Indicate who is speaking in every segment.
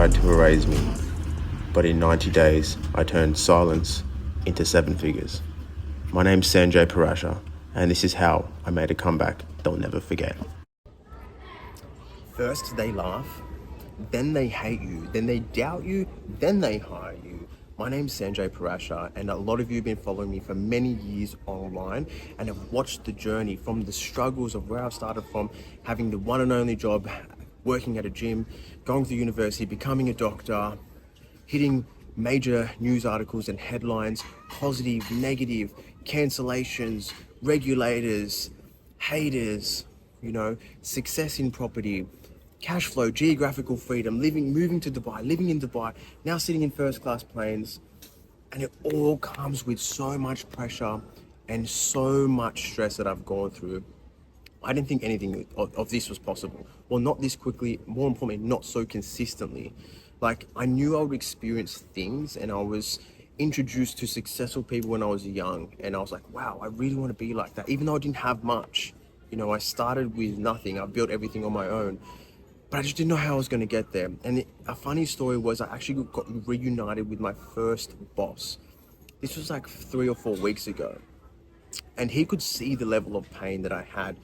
Speaker 1: tried to erase me, but in 90 days, I turned silence into 7 figures. My name's Sanjay and this is how I made a comeback they'll never forget. First they laugh, then they hate you, then they doubt you, then they hire you. My name's Sanjay and a lot of you have been following me for many years online and have watched the journey from the struggles of where I started from, having the one and only job, working at a gym, going through university, becoming a doctor, hitting major news articles and headlines, positive, negative, cancellations, regulators, haters, success in property, cash flow, geographical freedom, moving to Dubai, living in Dubai, now sitting in first class planes. And it all comes with so much pressure and so much stress that I've gone through. I didn't think anything of this was possible. Well, not this quickly, more importantly, not so consistently. Like, I knew I would experience things, and I was introduced to successful people when I was young, and I was like, wow, I really want to be like that. Even though I didn't have much, I started with nothing. I built everything on my own, but I just didn't know how I was going to get there. And a funny story was I actually got reunited with my first boss. This was like 3 or 4 weeks ago, and he could see the level of pain that I had.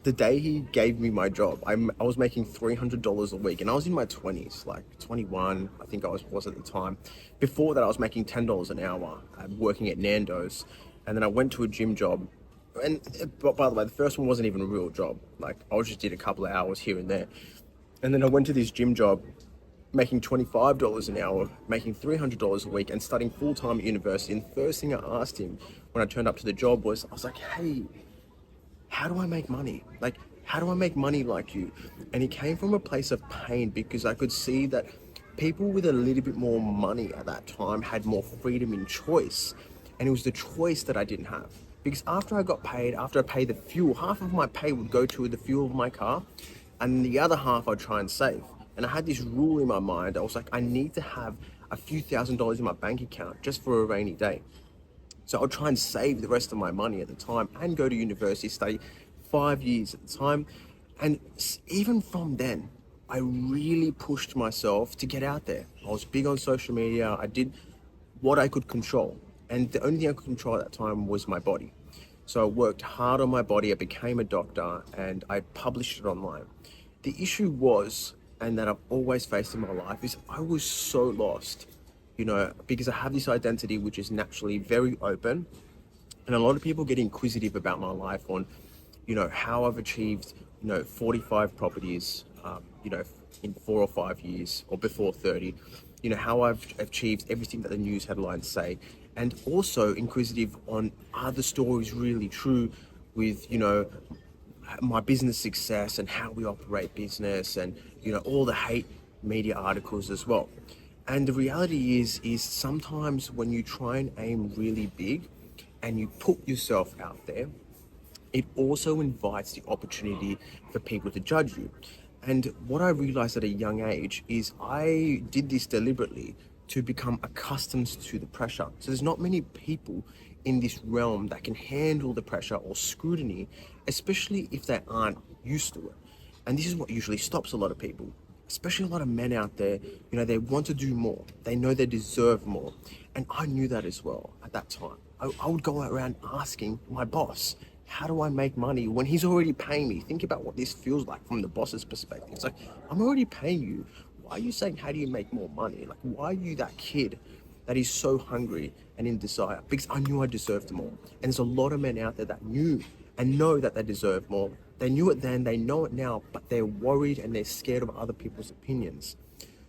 Speaker 1: The day he gave me my job, I was making $300 a week, and I was in my 20s, like 21, I think I was at the time. Before that, I was making $10 an hour, working at Nando's, and then I went to a gym job. And by the way, the first one wasn't even a real job. Like, I just did a couple of hours here and there. And then I went to this gym job, making $25 an hour, making $300 a week, and studying full-time at university. And the first thing I asked him when I turned up to the job was, I was like, hey, how do I make money? Like, how do I make money like you? And he came from a place of pain, because I could see that people with a little bit more money at that time had more freedom in choice. And it was the choice that I didn't have. Because after I paid the fuel, half of my pay would go to the fuel of my car, and the other half I'd try and save. And I had this rule in my mind. I was like, I need to have a few $1,000s in my bank account just for a rainy day. So I'll try and save the rest of my money at the time and go to university, study 5 years at the time. And even from then, I really pushed myself to get out there. I was big on social media. I did what I could control. And the only thing I could control at that time was my body. So I worked hard on my body. I became a doctor, and I published it online. The issue was, and that I've always faced in my life, is I was so lost. Because I have this identity which is naturally very open, and a lot of people get inquisitive about my life on, how I've achieved, 45 properties, in 4 or 5 years, or before 30, how I've achieved everything that the news headlines say, and also inquisitive on, are the stories really true with, my business success and how we operate business, and, all the hate media articles as well. And the reality is sometimes when you try and aim really big and you put yourself out there, it also invites the opportunity for people to judge you. And what I realized at a young age is I did this deliberately to become accustomed to the pressure. So there's not many people in this realm that can handle the pressure or scrutiny, especially if they aren't used to it. And this is what usually stops a lot of people. Especially a lot of men out there, they want to do more. They know they deserve more. And I knew that as well at that time. I would go around asking my boss, how do I make money when he's already paying me? Think about what this feels like from the boss's perspective. It's like, I'm already paying you. Why are you saying, how do you make more money? Like, why are you that kid that is so hungry and in desire? Because I knew I deserved more. And there's a lot of men out there that knew and know that they deserve more. They knew it then, they know it now, but they're worried and they're scared of other people's opinions.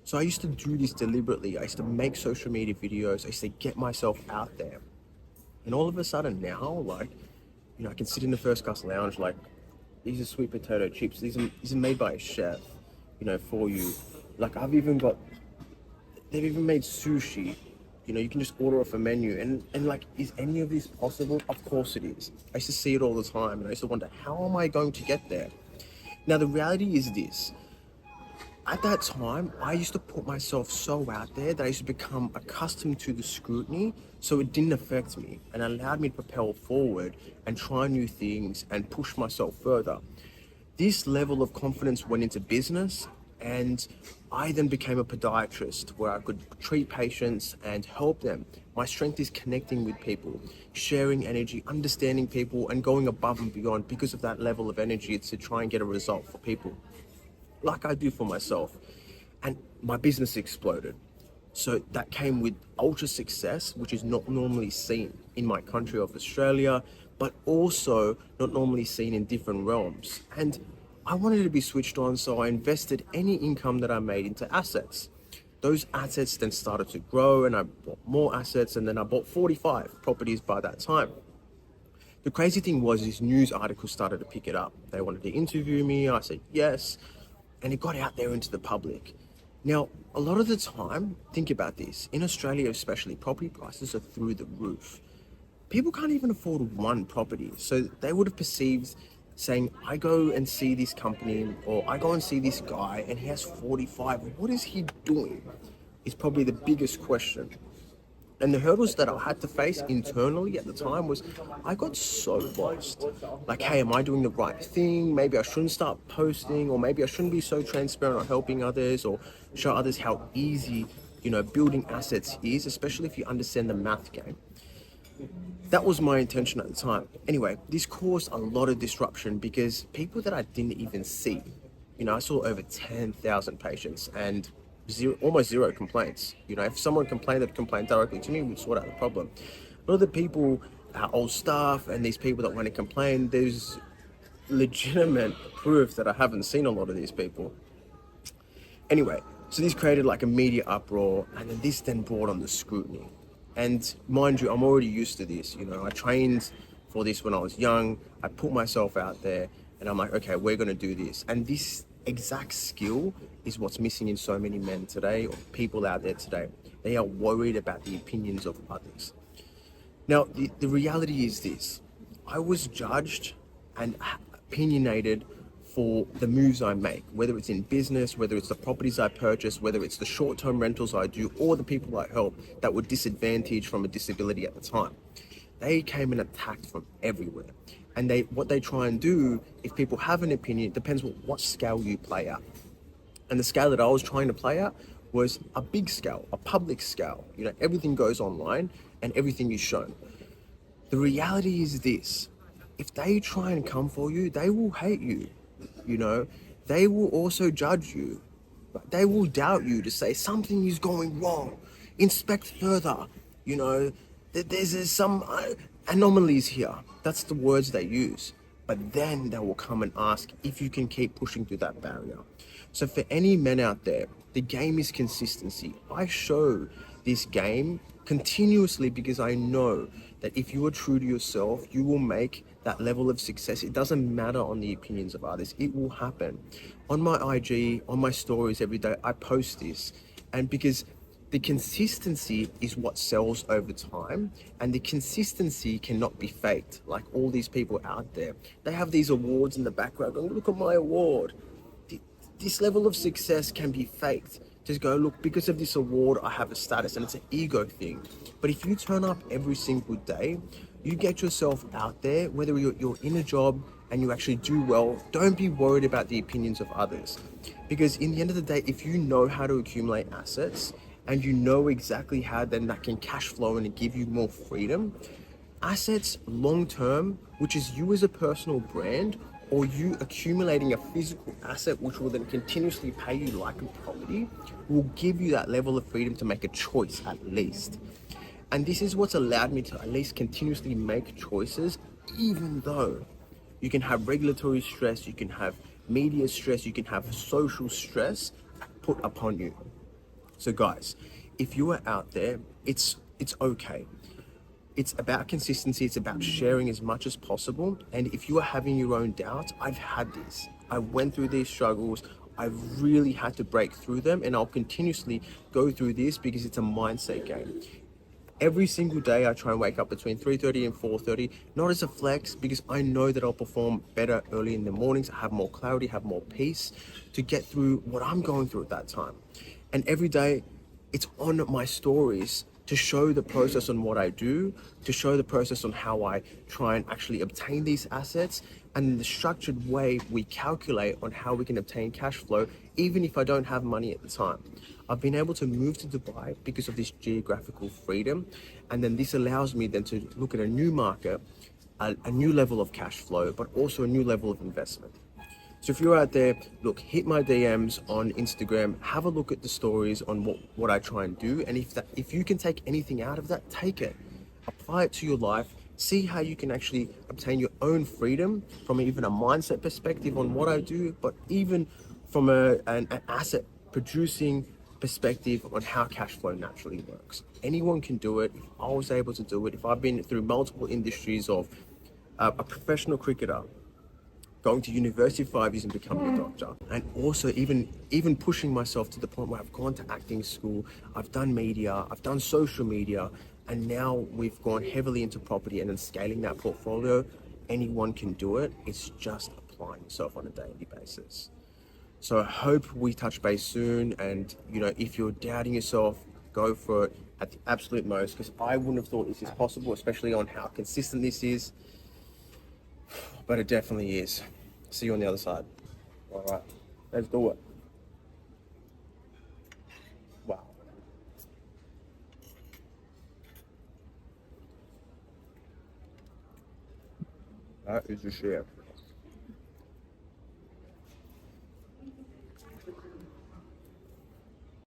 Speaker 1: So I used to do this deliberately. I used to make social media videos. I used to get myself out there. And all of a sudden now, I can sit in the first class lounge, these are sweet potato chips. These are made by a chef, for you. They've even made sushi. You can just order off a menu, and is any of this possible? Of course it is. I used to see it all the time, and I used to wonder, how am I going to get there? Now, the reality is this. At that time, I used to put myself so out there that I used to become accustomed to the scrutiny, so it didn't affect me and allowed me to propel forward and try new things and push myself further. This level of confidence went into business And I then became a podiatrist where I could treat patients and help them. My strength is connecting with people, sharing energy, understanding people, and going above and beyond because of that level of energy to try and get a result for people, like I do for myself. And my business exploded. So that came with ultra success, which is not normally seen in my country of Australia, but also not normally seen in different realms. And I wanted to be switched on, so I invested any income that I made into assets. Those assets then started to grow, and I bought more assets, and then I bought 45 properties by that time. The crazy thing was, these news articles started to pick it up. They wanted to interview me. I said yes, and it got out there into the public. Now, a lot of the time, think about this, in Australia especially, property prices are through the roof. People can't even afford one property. So they would have perceived saying, I go and see this company, or I go and see this guy and he has 45. What is he doing? Is probably the biggest question. And the hurdles that I had to face internally at the time was, I got so lost. Like, hey, am I doing the right thing? Maybe I shouldn't start posting, or maybe I shouldn't be so transparent on helping others, or show others how easy, building assets is, especially if you understand the math game. That was my intention at the time. Anyway, this caused a lot of disruption because people that I didn't even see, I saw over 10,000 patients and almost zero complaints. If someone complained, they'd complain directly to me, we'd sort out the problem. A lot of the people, our old staff and these people that want to complain, there's legitimate proof that I haven't seen a lot of these people. Anyway, so this created like a media uproar, and then this then brought on the scrutiny. And mind you, I'm already used to this. I trained for this when I was young. I put myself out there and I'm like, okay, we're going to do this. And this exact skill is what's missing in so many men today, or people out there today. They are worried about the opinions of others. Now, the reality is this. I was judged and opinionated for the moves I make, whether it's in business, whether it's the properties I purchase, whether it's the short-term rentals I do, or the people I help that were disadvantaged from a disability at the time. They came and attacked from everywhere. And what they try and do, if people have an opinion, it depends what scale you play at. And the scale that I was trying to play at was a big scale, a public scale. Everything goes online and everything is shown. The reality is this: if they try and come for you, they will hate you. They will also judge you. They will doubt you to say something is going wrong. Inspect further. There's some anomalies here. That's the words they use. But then they will come and ask if you can keep pushing through that barrier. So for any men out there, the game is consistency. I show this game continuously because I know that if you are true to yourself, you will make that level of success. It doesn't matter on the opinions of others. It will happen. On my IG, on my stories every day, I post this. And because the consistency is what sells over time, and the consistency cannot be faked. Like all these people out there, they have these awards in the background going, look at my award. This level of success can be faked. Just go, look, because of this award, I have a status, and it's an ego thing. But if you turn up every single day, you get yourself out there, whether you're in a job and you actually do well, don't be worried about the opinions of others. Because in the end of the day, if you know how to accumulate assets and you know exactly how then that can cash flow and give you more freedom, assets long term, which is you as a personal brand, or you accumulating a physical asset which will then continuously pay you like a property, will give you that level of freedom to make a choice at least. And this is what's allowed me to at least continuously make choices, even though you can have regulatory stress, you can have media stress, you can have social stress put upon you. So guys, if you are out there, it's okay. It's about consistency. It's about sharing as much as possible. And if you are having your own doubts, I've had this. I went through these struggles. I've really had to break through them, and I'll continuously go through this because it's a mindset game. Every single day I try and wake up between 3:30 and 4:30, not as a flex, because I know that I'll perform better early in the mornings. I have more clarity, have more peace to get through what I'm going through at that time. And every day it's on my stories to show the process on what I do, to show the process on how I try and actually obtain these assets, and the structured way we calculate on how we can obtain cash flow, even if I don't have money at the time. I've been able to move to Dubai because of this geographical freedom, and then this allows me then to look at a new market, a new level of cash flow, but also a new level of investment. So if you're out there, look, hit my DMs on Instagram, have a look at the stories on what I try and do. And if you can take anything out of that, take it. Apply it to your life. See how you can actually obtain your own freedom from even a mindset perspective on what I do, but even from an asset producing perspective on how cash flow naturally works. Anyone can do it. If I was able to do it, if I've been through multiple industries of a professional cricketer, going to university for 5 years and becoming a doctor, and also even pushing myself to the point where I've gone to acting school, I've done media, I've done social media, and now we've gone heavily into property and then scaling that portfolio. Anyone can do it. It's just applying yourself on a daily basis. So I hope we touch base soon, and if you're doubting yourself, go for it at the absolute most, because I wouldn't have thought this is possible, especially on how consistent this is. But it definitely is. See you on the other side. All right, let's do it. Wow. That is a share.